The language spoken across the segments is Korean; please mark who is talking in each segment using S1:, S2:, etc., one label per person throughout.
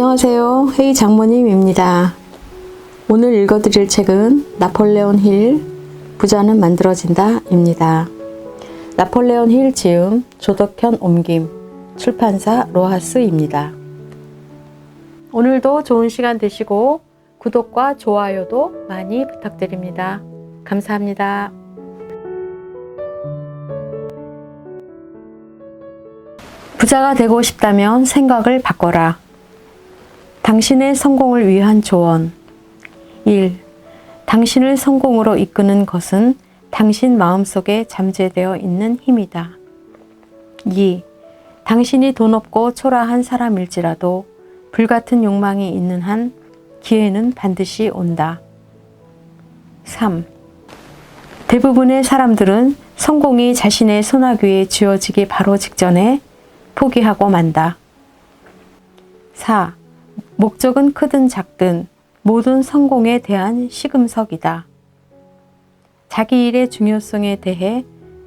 S1: 안녕하세요. 헤이 장모님입니다. 오늘 읽어드릴 책은 나폴레온 힐 부자는 만들어진다 입니다. 나폴레온 힐 지음, 조덕현 옮김, 출판사 로하스입니다. 오늘도 좋은 시간 되시고 구독과 좋아요도 많이 부탁드립니다. 감사합니다. 부자가 되고 싶다면 생각을 바꿔라. 당신의 성공을 위한 조언. 1. 당신을 성공으로 이끄는 것은 당신 마음속에 잠재되어 있는 힘이다. 2. 당신이 돈 없고 초라한 사람일지라도 불같은 욕망이 있는 한 기회는 반드시 온다. 3. 대부분의 사람들은 성공이 자신의 소나귀에 쥐어지기 바로 직전에 포기하고 만다. 4. 목적은 크든 작든 모든 성공에 대한 시금석이다. 자기 일의 중요성에 대해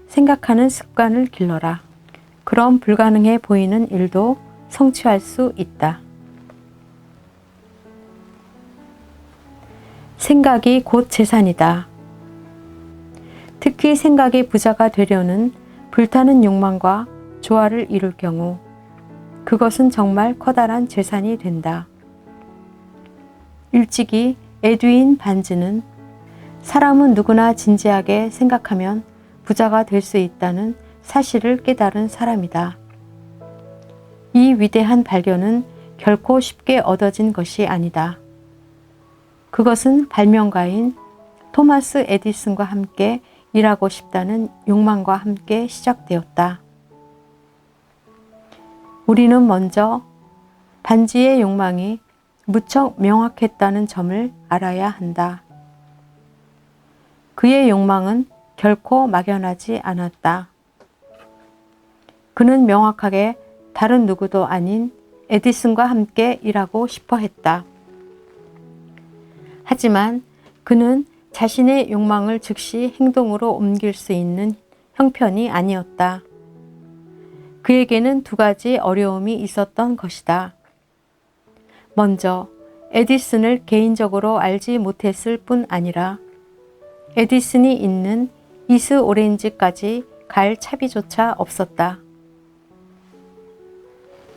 S1: 생각하는 습관을 길러라. 그럼 불가능해 보이는 일도 성취할 수 있다. 생각이 곧 재산이다. 특히 생각이 부자가 되려는 불타는 욕망과 조화를 이룰 경우 그것은 정말 커다란 재산이 된다. 일찍이 에드윈 반즈는 사람은 누구나 진지하게 생각하면 부자가 될 수 있다는 사실을 깨달은 사람이다. 이 위대한 발견은 결코 쉽게 얻어진 것이 아니다. 그것은 발명가인 토마스 에디슨과 함께 일하고 싶다는 욕망과 함께 시작되었다. 우리는 먼저 반지의 욕망이 무척 명확했다는 점을 알아야 한다. 그의 욕망은 결코 막연하지 않았다. 그는 명확하게 다른 누구도 아닌 에디슨과 함께 일하고 싶어 했다. 하지만 그는 자신의 욕망을 즉시 행동으로 옮길 수 있는 형편이 아니었다. 그에게는 두 가지 어려움이 있었던 것이다. 먼저 에디슨을 개인적으로 알지 못했을 뿐 아니라 에디슨이 있는 이스 오렌지까지 갈 차비조차 없었다.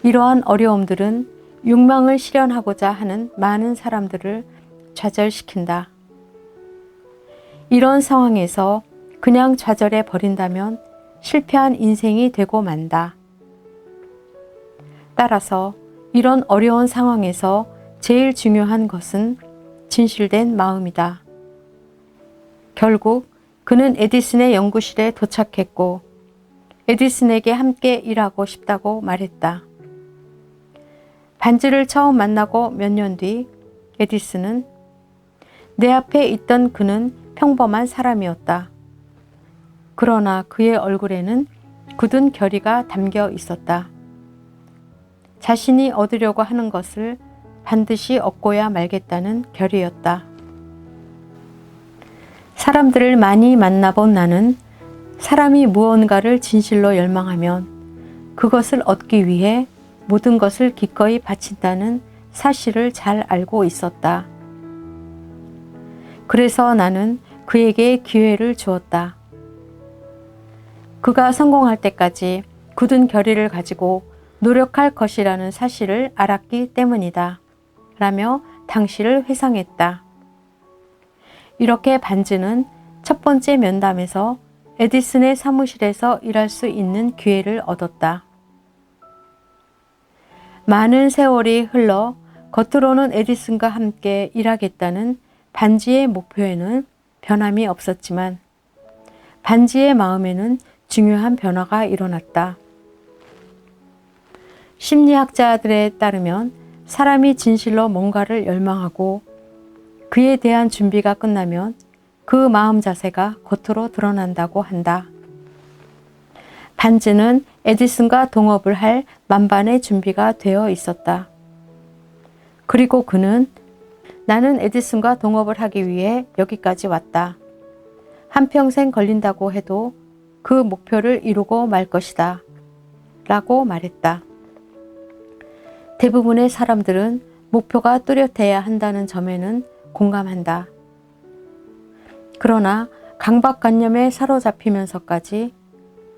S1: 이러한 어려움들은 욕망을 실현하고자 하는 많은 사람들을 좌절시킨다. 이런 상황에서 그냥 좌절해 버린다면 실패한 인생이 되고 만다. 따라서 이런 어려운 상황에서 제일 중요한 것은 진실된 마음이다. 결국 그는 에디슨의 연구실에 도착했고 에디슨에게 함께 일하고 싶다고 말했다. 반즈를 처음 만나고 몇 년 뒤 에디슨은 내 앞에 있던 그는 평범한 사람이었다. 그러나 그의 얼굴에는 굳은 결의가 담겨 있었다. 자신이 얻으려고 하는 것을 반드시 얻고야 말겠다는 결의였다. 사람들을 많이 만나본 나는 사람이 무언가를 진실로 열망하면 그것을 얻기 위해 모든 것을 기꺼이 바친다는 사실을 잘 알고 있었다. 그래서 나는 그에게 기회를 주었다. 그가 성공할 때까지 굳은 결의를 가지고 노력할 것이라는 사실을 알았기 때문이다. 라며 당시를 회상했다. 이렇게 반즈는 첫 번째 면담에서 에디슨의 사무실에서 일할 수 있는 기회를 얻었다. 많은 세월이 흘러 겉으로는 에디슨과 함께 일하겠다는 반지의 목표에는 변함이 없었지만 반지의 마음에는 중요한 변화가 일어났다. 심리학자들에 따르면 사람이 진실로 뭔가를 열망하고 그에 대한 준비가 끝나면 그 마음 자세가 겉으로 드러난다고 한다. 반즈는 에디슨과 동업을 할 만반의 준비가 되어 있었다. 그리고 그는 나는 에디슨과 동업을 하기 위해 여기까지 왔다. 한평생 걸린다고 해도 그 목표를 이루고 말 것이다. 라고 말했다. 대부분의 사람들은 목표가 뚜렷해야 한다는 점에는 공감한다. 그러나 강박관념에 사로잡히면서까지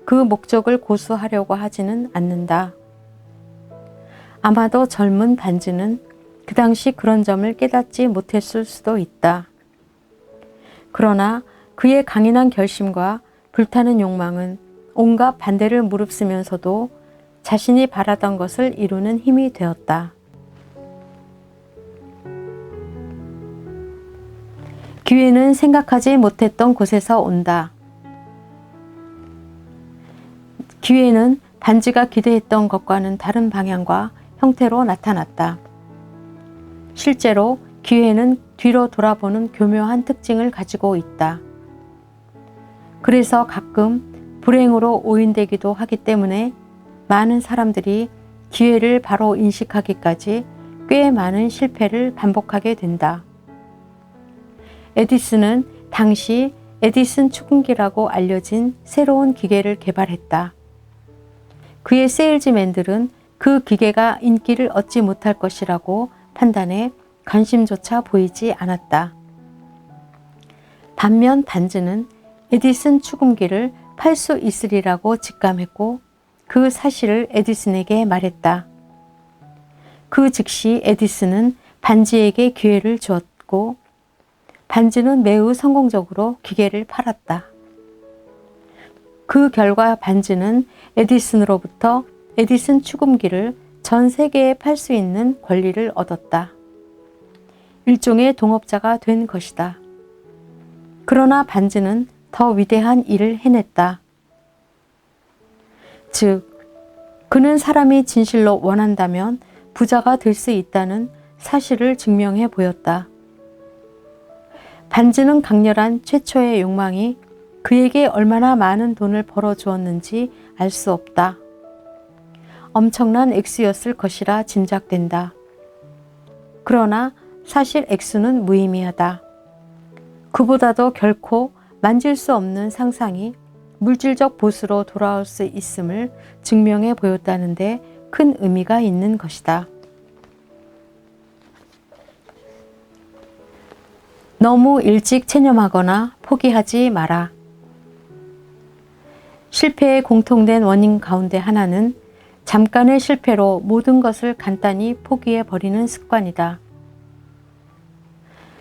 S1: 그 목적을 고수하려고 하지는 않는다. 아마도 젊은 반지는 그 당시 그런 점을 깨닫지 못했을 수도 있다. 그러나 그의 강인한 결심과 불타는 욕망은 온갖 반대를 무릅쓰면서도 자신이 바라던 것을 이루는 힘이 되었다. 기회는 생각하지 못했던 곳에서 온다. 기회는 반지가 기대했던 것과는 다른 방향과 형태로 나타났다. 실제로 기회는 뒤로 돌아보는 교묘한 특징을 가지고 있다. 그래서 가끔 불행으로 오인되기도 하기 때문에 많은 사람들이 기회를 바로 인식하기까지 꽤 많은 실패를 반복하게 된다. 에디슨은 당시 에디슨 축음기라고 알려진 새로운 기계를 개발했다. 그의 세일즈맨들은 그 기계가 인기를 얻지 못할 것이라고 판단해 관심조차 보이지 않았다. 반면 반지는 에디슨 축음기를 팔 수 있으리라고 직감했고 그 사실을 에디슨에게 말했다. 그 즉시 에디슨은 반지에게 기회를 주었고 반지는 매우 성공적으로 기계를 팔았다. 그 결과 반지는 에디슨으로부터 에디슨 축음기를 전 세계에 팔 수 있는 권리를 얻었다. 일종의 동업자가 된 것이다. 그러나 반지는 더 위대한 일을 해냈다. 즉, 그는 사람이 진실로 원한다면 부자가 될 수 있다는 사실을 증명해 보였다. 반지는 강렬한 최초의 욕망이 그에게 얼마나 많은 돈을 벌어주었는지 알 수 없다. 엄청난 액수였을 것이라 짐작된다. 그러나 사실 액수는 무의미하다. 그보다도 결코 만질 수 없는 상상이 물질적 보수로 돌아올 수 있음을 증명해 보였다는데 큰 의미가 있는 것이다. 너무 일찍 체념하거나 포기하지 마라. 실패의 공통된 원인 가운데 하나는 잠깐의 실패로 모든 것을 간단히 포기해 버리는 습관이다.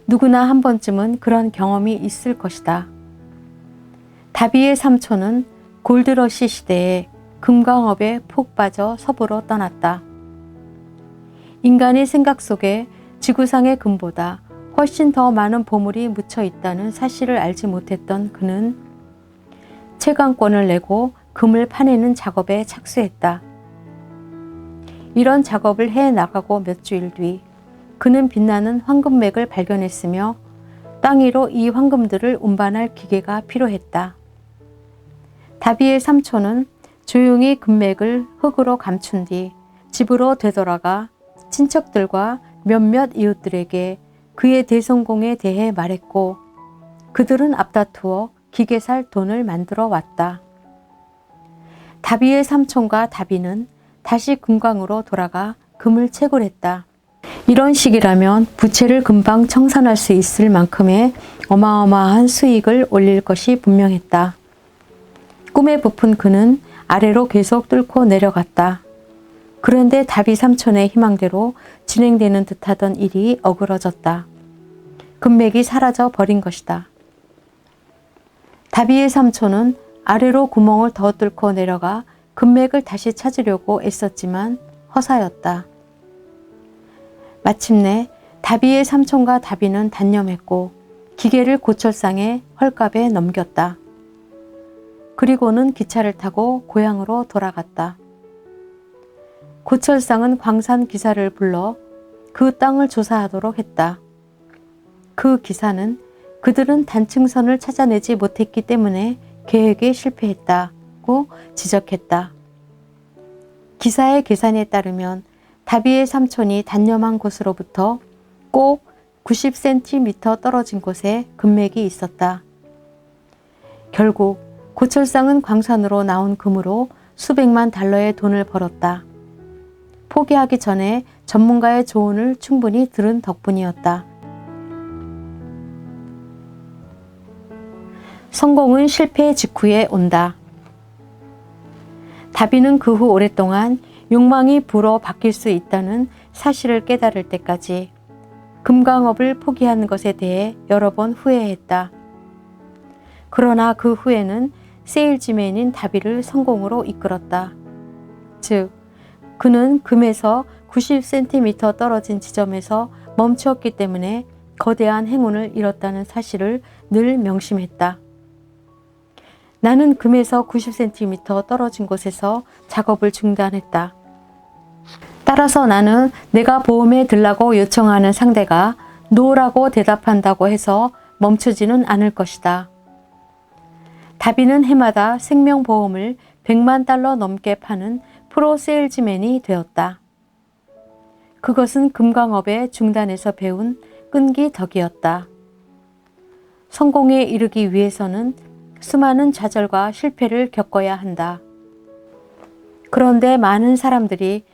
S1: 누구나 한 번쯤은 그런 경험이 있을 것이다. 다비의 삼촌은 골드러시 시대에 금광업에 푹 빠져 서부로 떠났다. 인간의 생각 속에 지구상의 금보다 훨씬 더 많은 보물이 묻혀 있다는 사실을 알지 못했던 그는 채광권을 내고 금을 파내는 작업에 착수했다. 이런 작업을 해 나가고 몇 주일 뒤 그는 빛나는 황금맥을 발견했으며 땅 위로 이 황금들을 운반할 기계가 필요했다. 다비의 삼촌은 조용히 금맥을 흙으로 감춘 뒤 집으로 되돌아가 친척들과 몇몇 이웃들에게 그의 대성공에 대해 말했고 그들은 앞다투어 기계 살 돈을 만들어 왔다. 다비의 삼촌과 다비는 다시 금광으로 돌아가 금을 채굴했다. 이런 식이라면 부채를 금방 청산할 수 있을 만큼의 어마어마한 수익을 올릴 것이 분명했다. 꿈에 부푼 그는 아래로 계속 뚫고 내려갔다. 그런데 다비 삼촌의 희망대로 진행되는 듯하던 일이 어그러졌다. 금맥이 사라져 버린 것이다. 다비의 삼촌은 아래로 구멍을 더 뚫고 내려가 금맥을 다시 찾으려고 애썼지만 허사였다. 마침내 다비의 삼촌과 다비는 단념했고 기계를 고철상의 헐값에 넘겼다. 그리고는 기차를 타고 고향으로 돌아갔다. 고철상은 광산 기사를 불러 그 땅을 조사하도록 했다. 그 기사는 그들은 단층선을 찾아내지 못했기 때문에 계획에 실패했다고 지적했다. 기사의 계산에 따르면 다비의 삼촌이 단념한 곳으로부터 꼭 90cm 떨어진 곳에 금맥이 있었다. 결국 고철상은 광산으로 나온 금으로 수백만 달러의 돈을 벌었다. 포기하기 전에 전문가의 조언을 충분히 들은 덕분이었다. 성공은 실패 직후에 온다. 다비는 그 후 오랫동안 욕망이 불어 바뀔 수 있다는 사실을 깨달을 때까지 금강업을 포기한 것에 대해 여러 번 후회했다. 그러나 그 후에는 세일즈맨인 다비를 성공으로 이끌었다. 즉, 그는 금에서 90cm 떨어진 지점에서 멈추었기 때문에 거대한 행운을 잃었다는 사실을 늘 명심했다. 나는 금에서 90cm 떨어진 곳에서 작업을 중단했다. 따라서 나는 내가 보험에 들라고 요청하는 상대가 노라고 대답한다고 해서 멈추지는 않을 것이다. 다비는 해마다 생명보험을 100만 달러 넘게 파는 프로 세일즈맨이 되었다. 그것은 금강업의 중단에서 배운 끈기 덕이었다. 성공에 이르기 위해서는 수많은 좌절과 실패를 겪어야 한다. 그런데 많은 사람들이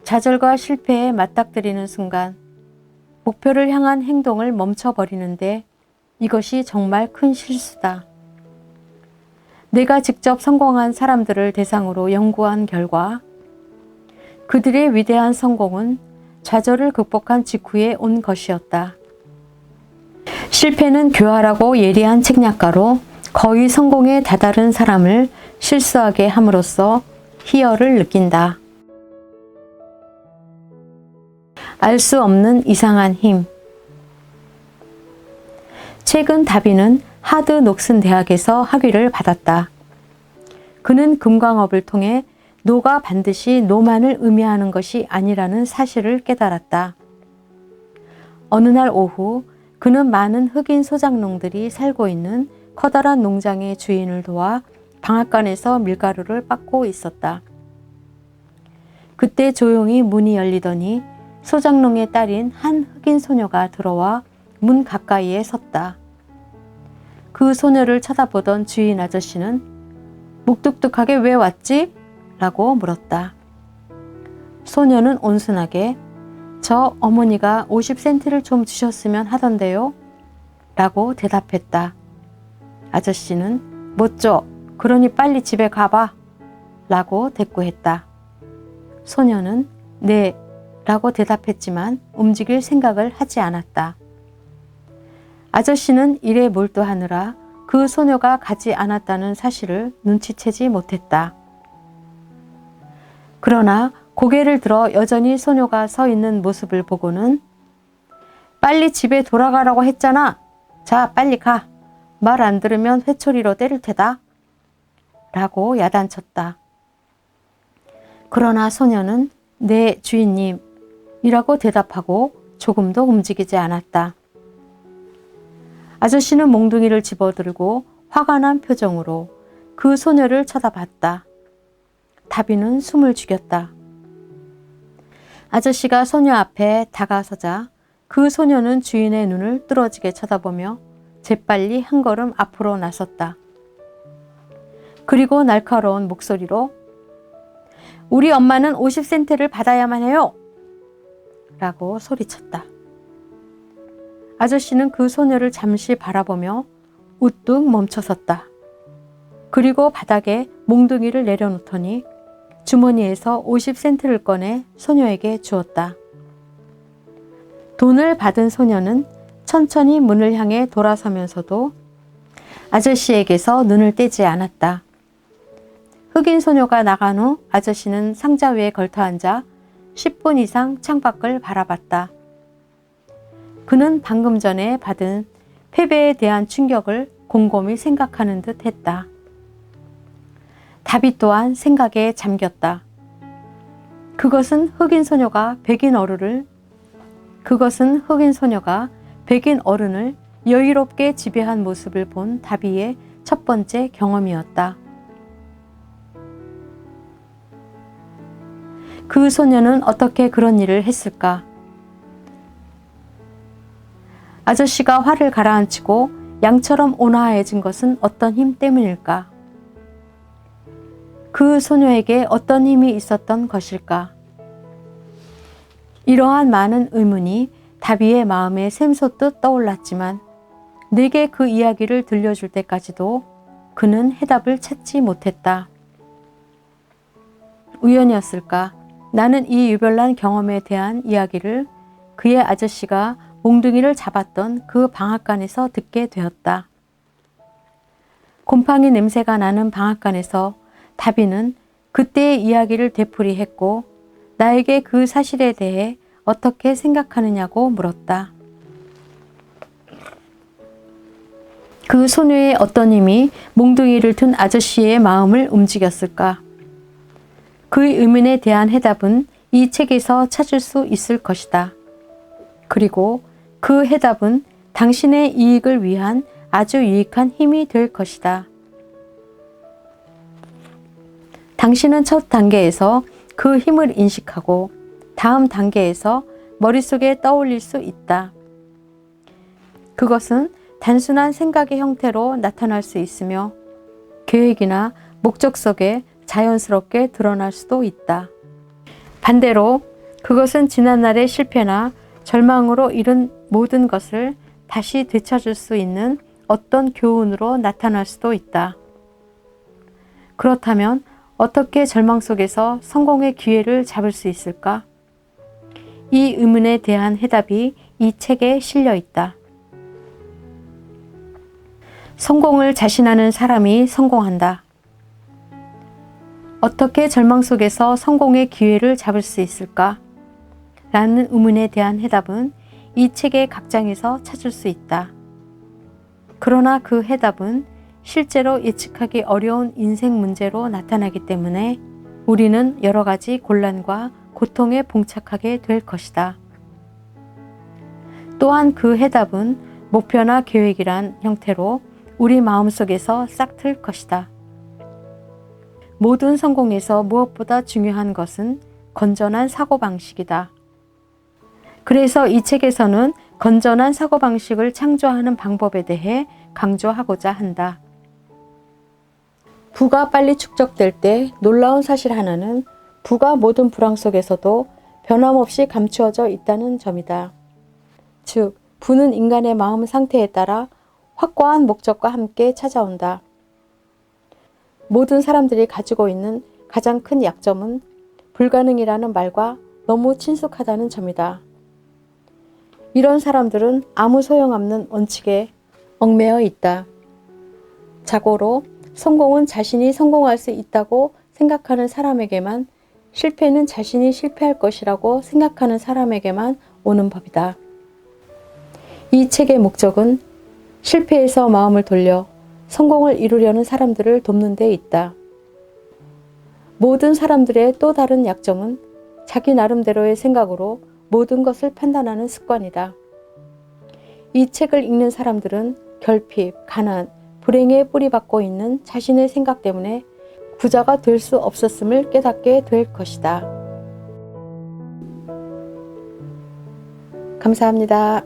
S1: 좌절과 실패에 맞닥뜨리는 순간 목표를 향한 행동을 멈춰버리는데 이것이 정말 큰 실수다. 내가 직접 성공한 사람들을 대상으로 연구한 결과 그들의 위대한 성공은 좌절을 극복한 직후에 온 것이었다. 실패는 교활하고 예리한 책략가로 거의 성공에 다다른 사람을 실수하게 함으로써 희열을 느낀다. 알 수 없는 이상한 힘. 최근 다비는 하드 녹슨 대학에서 학위를 받았다. 그는 금광업을 통해 노가 반드시 노만을 의미하는 것이 아니라는 사실을 깨달았다. 어느 날 오후 그는 많은 흑인 소작농들이 살고 있는 커다란 농장의 주인을 도와 방앗간에서 밀가루를 빻고 있었다. 그때 조용히 문이 열리더니 소작농의 딸인 한 흑인 소녀가 들어와 문 가까이에 섰다. 그 소녀를 쳐다보던 주인 아저씨는 묵뚝뚝하게 왜 왔지? 라고 물었다. 소녀는 온순하게 저 어머니가 50센트를 좀 주셨으면 하던데요? 라고 대답했다. 아저씨는 못 줘. 그러니 빨리 집에 가봐. 라고 대꾸했다. 소녀는 네. 라고 대답했지만 움직일 생각을 하지 않았다. 아저씨는 일에 몰두하느라 그 소녀가 가지 않았다는 사실을 눈치채지 못했다. 그러나 고개를 들어 여전히 소녀가 서 있는 모습을 보고는 빨리 집에 돌아가라고 했잖아. 자, 빨리 가. 말 안 들으면 회초리로 때릴 테다. 라고 야단쳤다. 그러나 소녀는 네, 주인님 이라고 대답하고 조금도 움직이지 않았다. 아저씨는 몽둥이를 집어들고 화가 난 표정으로 그 소녀를 쳐다봤다. 다비는 숨을 죽였다. 아저씨가 소녀 앞에 다가서자 그 소녀는 주인의 눈을 뚫어지게 쳐다보며 재빨리 한 걸음 앞으로 나섰다. 그리고 날카로운 목소리로 우리 엄마는 50센트를 받아야만 해요! 라고 소리쳤다. 아저씨는 그 소녀를 잠시 바라보며 우뚝 멈춰섰다. 그리고 바닥에 몽둥이를 내려놓더니 주머니에서 50센트를 꺼내 소녀에게 주었다. 돈을 받은 소녀는 천천히 문을 향해 돌아서면서도 아저씨에게서 눈을 떼지 않았다. 흑인 소녀가 나간 후 아저씨는 상자 위에 걸터앉아 10분 이상 창밖을 바라봤다. 그는 방금 전에 받은 패배에 대한 충격을 곰곰이 생각하는 듯 했다. 다비 또한 생각에 잠겼다. 그것은 흑인 소녀가 백인 어른을 여유롭게 지배한 모습을 본 다비의 첫 번째 경험이었다. 그 소녀는 어떻게 그런 일을 했을까? 아저씨가 화를 가라앉히고 양처럼 온화해진 것은 어떤 힘 때문일까? 그 소녀에게 어떤 힘이 있었던 것일까? 이러한 많은 의문이 다비의 마음에 샘솟듯 떠올랐지만 내게 그 이야기를 들려줄 때까지도 그는 해답을 찾지 못했다. 우연이었을까? 나는 이 유별난 경험에 대한 이야기를 그의 아저씨가 몽둥이를 잡았던 그 방앗간에서 듣게 되었다. 곰팡이 냄새가 나는 방앗간에서 다비는 그때의 이야기를 되풀이했고 나에게 그 사실에 대해 어떻게 생각하느냐고 물었다. 그 소녀의 어떤 힘이 몽둥이를 든 아저씨의 마음을 움직였을까? 그의 의문에 대한 해답은 이 책에서 찾을 수 있을 것이다. 그리고 그 해답은 당신의 이익을 위한 아주 유익한 힘이 될 것이다. 당신은 첫 단계에서 그 힘을 인식하고 다음 단계에서 머릿속에 떠올릴 수 있다. 그것은 단순한 생각의 형태로 나타날 수 있으며 계획이나 목적 속에 자연스럽게 드러날 수도 있다. 반대로 그것은 지난날의 실패나 절망으로 잃은 모든 것을 다시 되찾을 수 있는 어떤 교훈으로 나타날 수도 있다. 그렇다면 어떻게 절망 속에서 성공의 기회를 잡을 수 있을까? 이 의문에 대한 해답이 이 책에 실려 있다. 성공을 자신하는 사람이 성공한다. 어떻게 절망 속에서 성공의 기회를 잡을 수 있을까? 라는 의문에 대한 해답은 이 책의 각 장에서 찾을 수 있다. 그러나 그 해답은 실제로 예측하기 어려운 인생 문제로 나타나기 때문에 우리는 여러 가지 곤란과 고통에 봉착하게 될 것이다. 또한 그 해답은 목표나 계획이란 형태로 우리 마음속에서 싹틀 것이다. 모든 성공에서 무엇보다 중요한 것은 건전한 사고방식이다. 그래서 이 책에서는 건전한 사고방식을 창조하는 방법에 대해 강조하고자 한다. 부가 빨리 축적될 때 놀라운 사실 하나는 부가 모든 불황 속에서도 변함없이 감추어져 있다는 점이다. 즉, 부는 인간의 마음 상태에 따라 확고한 목적과 함께 찾아온다. 모든 사람들이 가지고 있는 가장 큰 약점은 불가능이라는 말과 너무 친숙하다는 점이다. 이런 사람들은 아무 소용없는 원칙에 얽매여 있다. 자고로 성공은 자신이 성공할 수 있다고 생각하는 사람에게만, 실패는 자신이 실패할 것이라고 생각하는 사람에게만 오는 법이다. 이 책의 목적은 실패에서 마음을 돌려 성공을 이루려는 사람들을 돕는 데 있다. 모든 사람들의 또 다른 약점은 자기 나름대로의 생각으로 모든 것을 판단하는 습관이다. 이 책을 읽는 사람들은 결핍, 가난, 불행에 뿌리박고 있는 자신의 생각 때문에 부자가 될 수 없었음을 깨닫게 될 것이다. 감사합니다.